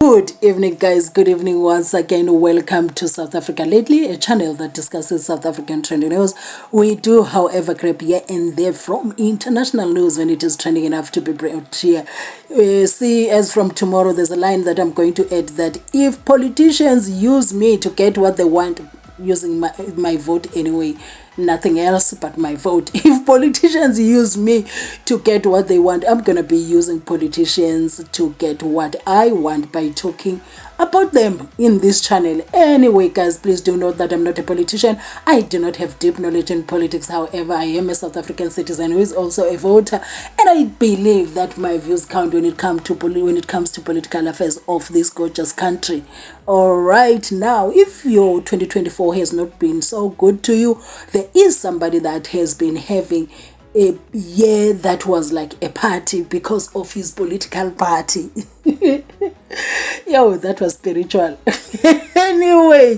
Good evening, guys. Good evening once again. Welcome to South Africa Lately, a channel that discusses South African trending news. We do, however, grab here and there from international news when it is trending enough to be brought here. See, as from tomorrow, there's a line that I'm going to add that if politicians use me to get what they want, using my vote anyway, nothing else but my vote. If politicians use me to get what they want, I'm gonna be using politicians to get what I want by talking about them in this channel. Anyway, guys, please do note that I'm not a politician. I do not have deep knowledge in politics. However, I am a South African citizen who is also a voter, and I believe that my views count when it comes to political affairs of this gorgeous country. All right, now, if your 2024 has not been so good to you, there is somebody that has been having a year that was like a party because of his political party. Yo, that was spiritual. Anyway,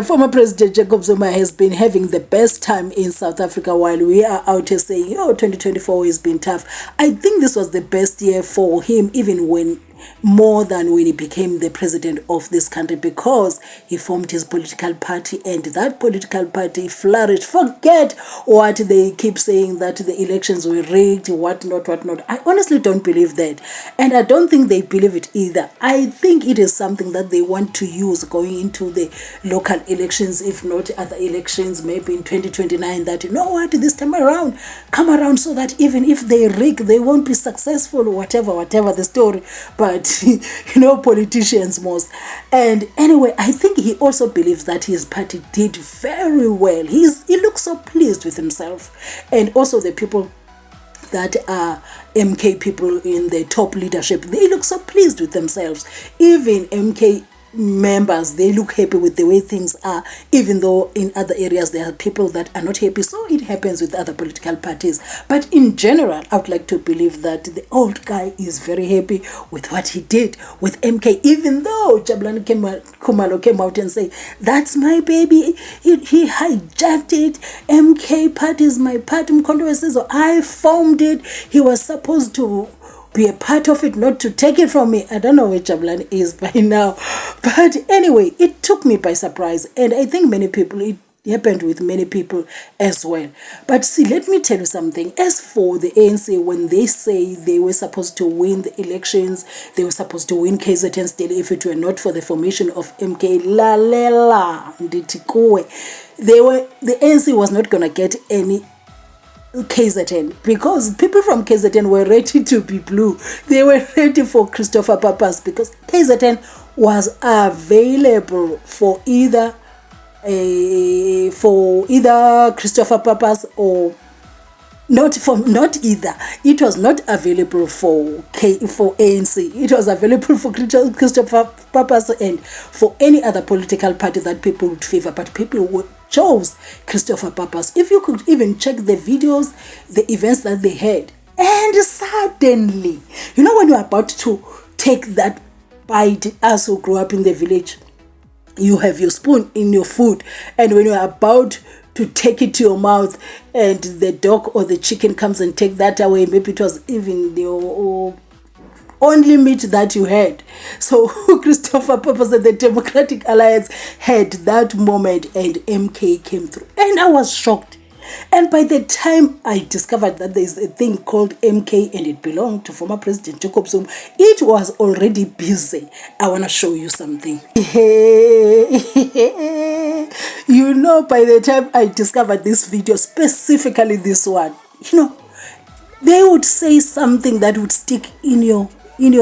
former President Jacob Zuma has been having the best time in South Africa while we are out here saying, yo, 2024 has been tough. I think this was the best year for him, even when more than when he became the president of this country, because he formed his political party and that political party flourished. Forget what they keep saying, that the elections were rigged, whatnot. I honestly don't believe that, and I don't think they believe it either. I think it is something that they want to use going into the local elections, if not other elections, maybe in 2029, that, you know what, this time around, come around, so that even if they rig, they won't be successful, whatever the story. But you know, politicians most. And anyway, I think he also believes that his party did very well. He looks so pleased with himself, and also the people that are MK people in the top leadership, they look so pleased with themselves. Even MK members, they look happy with the way things are, even though in other areas there are people that are not happy. So it happens with other political parties, but in general, I would like to believe that the old guy is very happy with what he did with MK, even though Jabulani Khumalo came out and say, that's my baby, he hijacked it, MK party is my party, Mkhonto says, so I formed it, he was supposed to be a part of it, not to take it from me. I don't know where Jabulani is by now, but anyway, it took me by surprise, and I think many people, it happened with many people as well. But see, let me tell you something. As for the ANC, when they say they were supposed to win the elections, they were supposed to win KZN still, if it were not for the formation of MK Lalela Nditikuwe, the ANC was not gonna get any KZN, because people from KZN were ready to be blue. They were ready for Christopher Papas, because KZN was available for either Christopher Papas or not either. It was not available for ANC. It was available for Christopher Papas and for any other political party that people would favor, but people chose Christopher Papas. If you could even check the videos, the events that they had, and suddenly, you know, when you're about to take that bite, us who grew up in the village, you have your spoon in your food, and when you're about to take it to your mouth and the dog or the chicken comes and take that away, maybe it was even the only meat that you had. So Christopher Papas and the Democratic Alliance had that moment, and MK came through, and I was shocked. And by the time I discovered that there is a thing called MK and it belonged to former President Jacob Zuma, it was already busy. I want to show you something. You know, by the time I discovered this video, specifically this one, you know, they would say something that would stick in your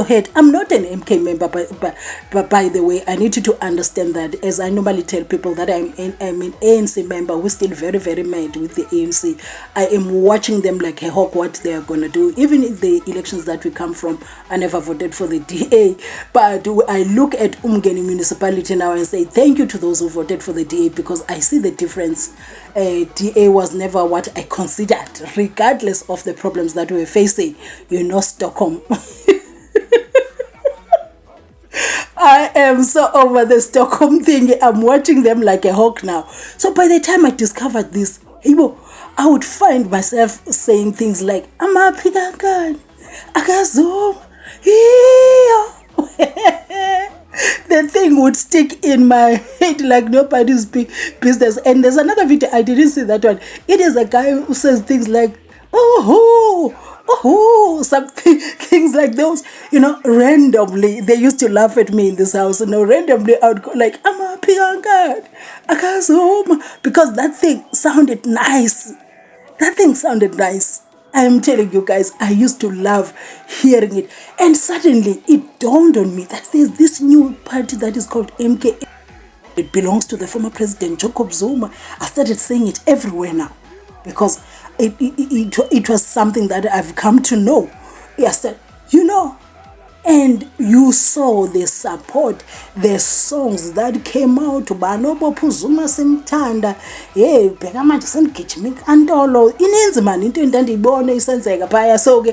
head. I'm not an MK member, but by the way, I need you to understand that, as I normally tell people, that I'm an ANC member who's still very, very mad with the ANC. I am watching them like a hawk, what they are going to do. Even in the elections that we come from, I never voted for the DA, but I look at Umgeni municipality now and say thank you to those who voted for the DA, because I see the difference. DA was never what I considered, regardless of the problems that we were facing, you know, Stockholm. I am so over the Stockholm thing. I'm watching them like a hawk now. So by the time I discovered this, I would find myself saying things like, I'm a pika, I got Zoom. the thing would stick in my head like nobody's business. And there's another video, I didn't see that one. It is a guy who says things like, oh, something, things like those, randomly. They used to laugh at me in this house, randomly I would go like, I'm happy on God, I can't Zuma, because that thing sounded nice. That thing sounded nice. I'm telling you guys, I used to love hearing it. And suddenly it dawned on me that there's this new party that is called MK. It belongs to the former president, Jacob Zuma. I started saying it everywhere now because it was something that I've come to know. Yes, that, and you saw the support, the songs that came out. Banobo Zuma simtanda, hey, bheka manje sengigijima inkantolo. Ininzi man into endandiyibona isenzeka phaya. So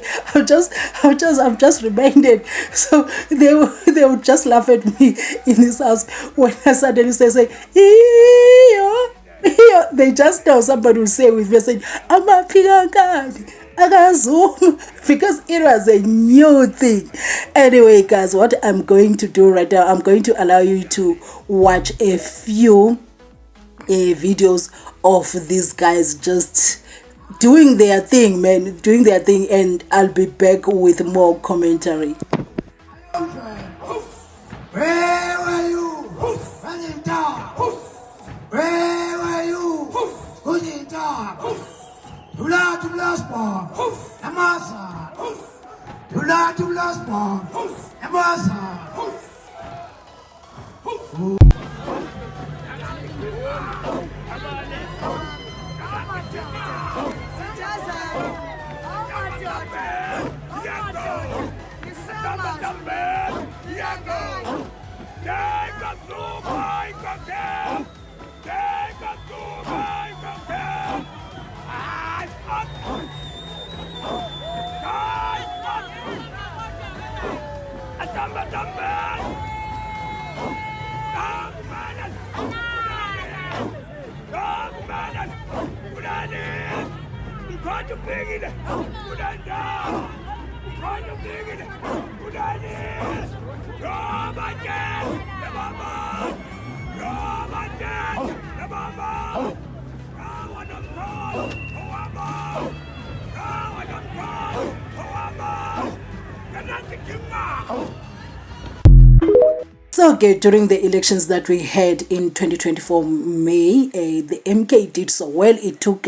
I'm just reminded. So they would just laugh at me in this house when I suddenly say, they just know somebody will say with me, saying, I'm happy God. Because it was a new thing. Anyway, guys, what I'm going to do right now, I'm going to allow you to watch a few videos of these guys just doing their thing, man, doing their thing, and I'll be back with more commentary. Where were you? Running down. Where were you? Running down. Tula to last bomb, Amasa. Tula to last bomb, Amasa. So, okay, during the elections that we had in 2024 May, the MK did so well. It took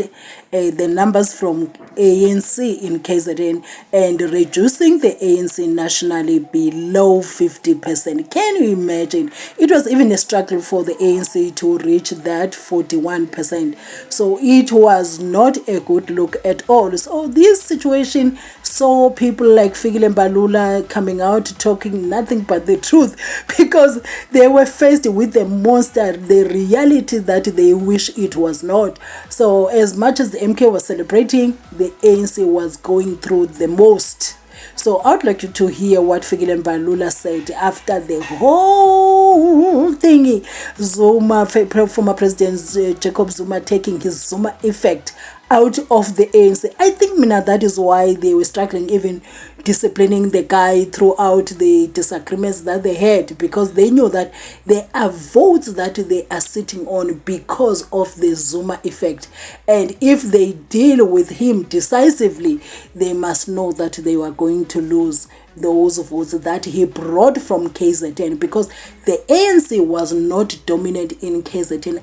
the numbers from ANC in KZN and reducing the ANC nationally below 50%. Can you imagine? It was even a struggle for the ANC to reach that 41%. So it was not a good look at all. So this situation saw people like Fikile Mbalula coming out talking nothing but the truth, because they were faced with the monster, the reality that they wish it was not. So as much as the MK was celebrating, the ANC was going through the most. So I'd like you to hear what Fikile Mbalula said after the whole thingy. Zuma, former President Jacob Zuma, taking his Zuma effect out of the ANC. I think, Mina, that is why they were struggling, even disciplining the guy throughout the disagreements that they had, because they knew that there are votes that they are sitting on because of the Zuma effect. And if they deal with him decisively, they must know that they were going to lose those votes that he brought from KZN, because the ANC was not dominant in KZN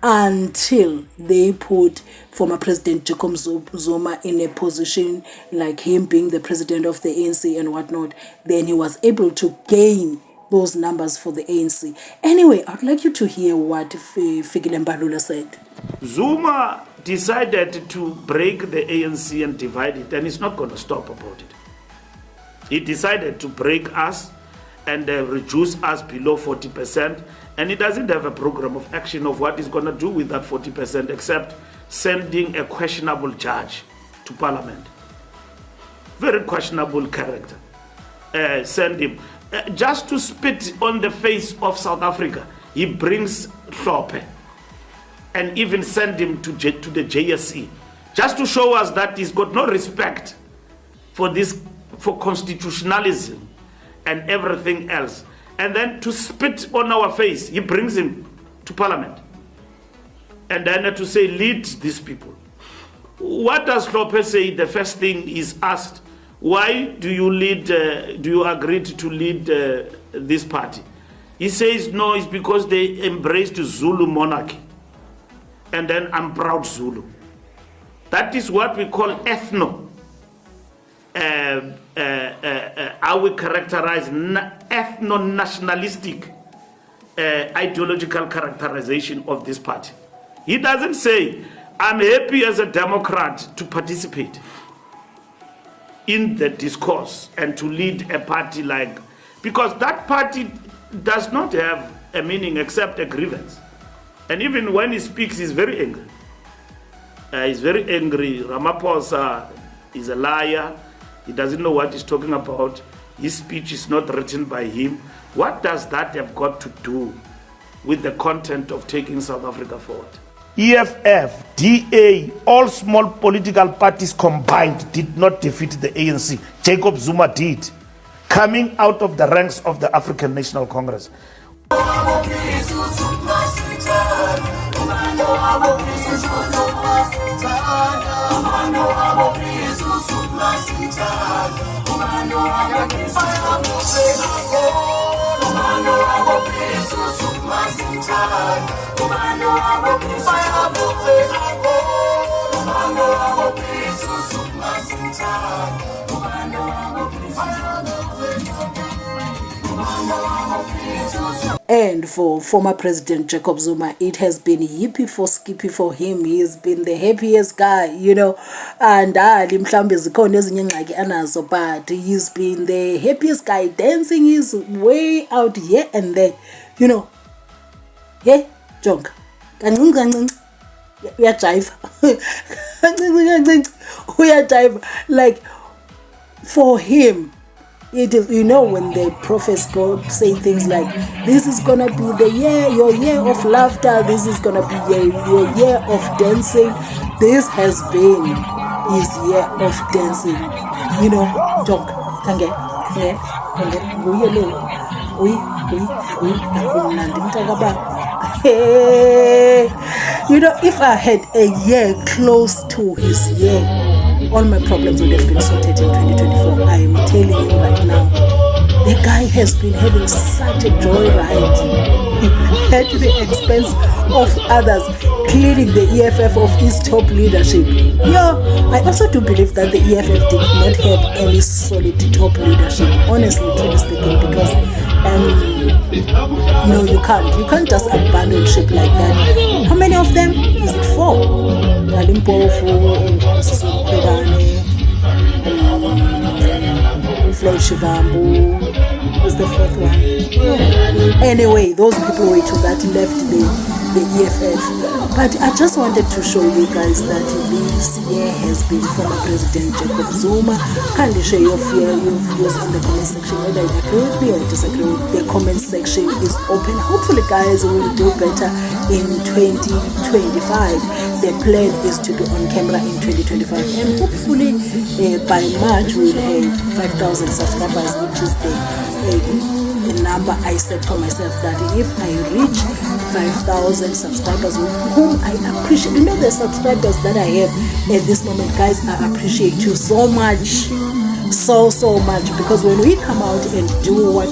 until they put former President Jacob Zuma in a position like him being the president of the ANC and whatnot. Then he was able to gain those numbers for the ANC. Anyway, I'd like you to hear what Fikile Mbalula said. Zuma decided to break the ANC and divide it, and he's not going to stop about it. He decided to break us and reduce us below 40%, and he doesn't have a program of action of what he's going to do with that 40% except sending a questionable judge to parliament. Very questionable character. Send him. Just to spit on the face of South Africa, he brings Hlophe and even send him to the JSE, just to show us that he's got no respect for constitutionalism and everything else. and then to spit on our face, he brings him to parliament. And then to say, lead these people. What does Lopez say? The first thing is asked, why do you lead, do you agree to lead this party? He says, no, it's because they embraced Zulu monarchy. And then I'm proud Zulu. That is what we call ethno. How we characterize ethno-nationalistic ideological characterization of this party. He doesn't say, I'm happy as a Democrat to participate in the discourse and to lead a party like, because that party does not have a meaning except a grievance. And even when he speaks, he's very angry. He's very angry. Ramaphosa is a liar. He doesn't know what he's talking about. His speech is not written by him. What does that have got to do with the content of taking South Africa forward? EFF, DA, all small political parties combined did not defeat the ANC. Jacob Zuma did, coming out of the ranks of the African National Congress. And for former President Jacob Zuma, it has been yippee for skippy for him. He has been the happiest guy, you know. And but he's been the happiest guy, dancing his way out here and there, you know. Yeah, junk. We are jive. We are jive. Like, for him, it is, you know, when the prophets go say things like, this is gonna be the year, your year of laughter, this is gonna be your year of dancing. This has been his year of dancing, you know. Junk. You know, if I had a year close to his year, all my problems would have been sorted in 2024. I am telling you right now. The guy has been having such a joyride at the expense of others, clearing the EFF of his top leadership. Yeah, I also do believe that the EFF did not have any solid top leadership, honestly, truly speaking, because no, you can't just abandon ship like that. How many of them? Is it 4? Floyd Shivambu was the 4th one. Anyway, those people were to that left the EFF. But I just wanted to show you guys that this year has been former President Jacob Zuma. Kindly share your views in the comment section, whether you agree with me or disagree with me. The comment section is open. Hopefully, guys, will do better in 2025. The plan is to be on camera in 2025, and hopefully by March we'll have 5,000 subscribers, which is the number I set for myself, that if I reach 5,000 subscribers, with whom I appreciate, you know, the subscribers that I have at this moment, guys, I appreciate you so much, so much, because when we come out and do what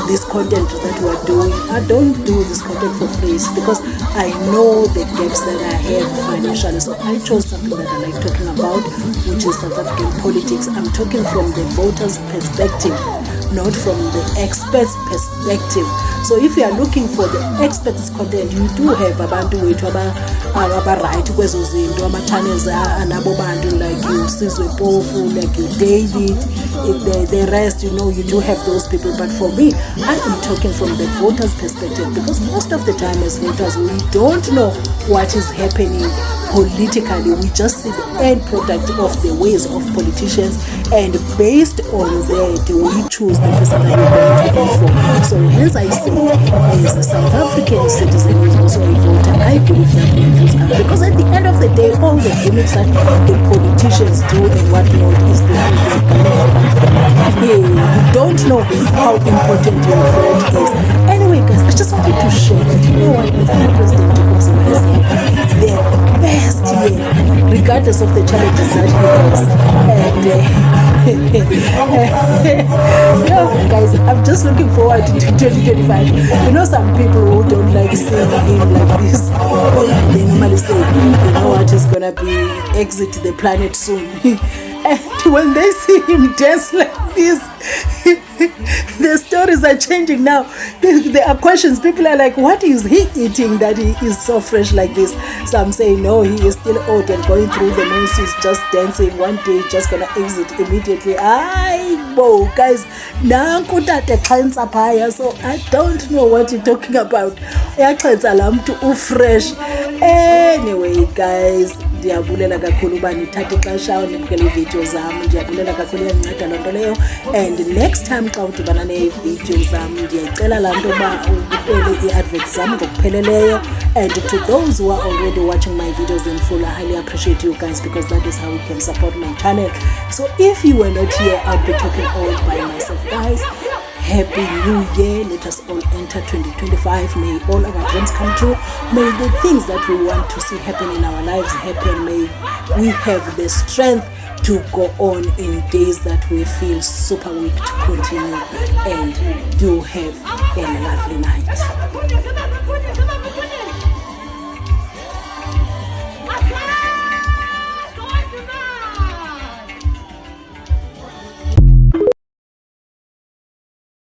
this content that we're doing, I don't do this content for free, because I know the gaps that I have financially. So I chose something that I like talking about, which is South African politics. I'm talking from the voters' perspective, not from the experts' perspective. So if you are looking for the experts' content, you do have abantu wethu right kwezo zinto, ama-channels anabo bantu like you Sizwe Mpofu, like you David, the rest, you know, you do have those people. But for me, I am talking from the voters' perspective, because most of the time as voters, we don't know what is happening politically. We just see the end product of the ways of politicians, and based on that, we choose the person that we're going to vote for. So hence I say, as a South African citizen who is also a voter, I believe that my views count, because at the end of the day, all the gimmicks that the politicians do and whatnot is because they're gunning for that vote. Hey, you don't know how important your vote is. Anyway, guys, I just wanted to share that, you know what, the former President Jacob Zuma has had the best year, regardless of the challenges that he has. And guys, I'm just looking forward to 2025. You know, some people who don't like seeing him like this, they normally say, you know what, he's gonna be exit the planet soon. And when they see him dance like this, the stories are changing now. There are questions. People are like, what is he eating that he is so fresh like this? Some say, no, he is still old and going through the motions, just dancing. One day, just gonna exit immediately. Whoa, guys, so I don't know what you're talking about. Fresh. Anyway, guys, ndiyabulela kakhulu uba nithathe ixesha nibukele iividiyo zam. Ndiyabulela kakhulu, iyanceda loo nto leyo. And next time xa udibana neevidiyo zam, ndiyayicela laa nto uba ubukele ii-adverts zam ngokupheleleyo. And to those who are already watching my videos in full, I highly appreciate you guys, because that is how we can support my channel. So if you were not here, I'll be talking all by myself, guys. Happy New Year. Let us all enter 2025. May all our dreams come true. May the things that we want to see happen in our lives happen. May we have the strength to go on in days that we feel super weak to continue. And do have a lovely night.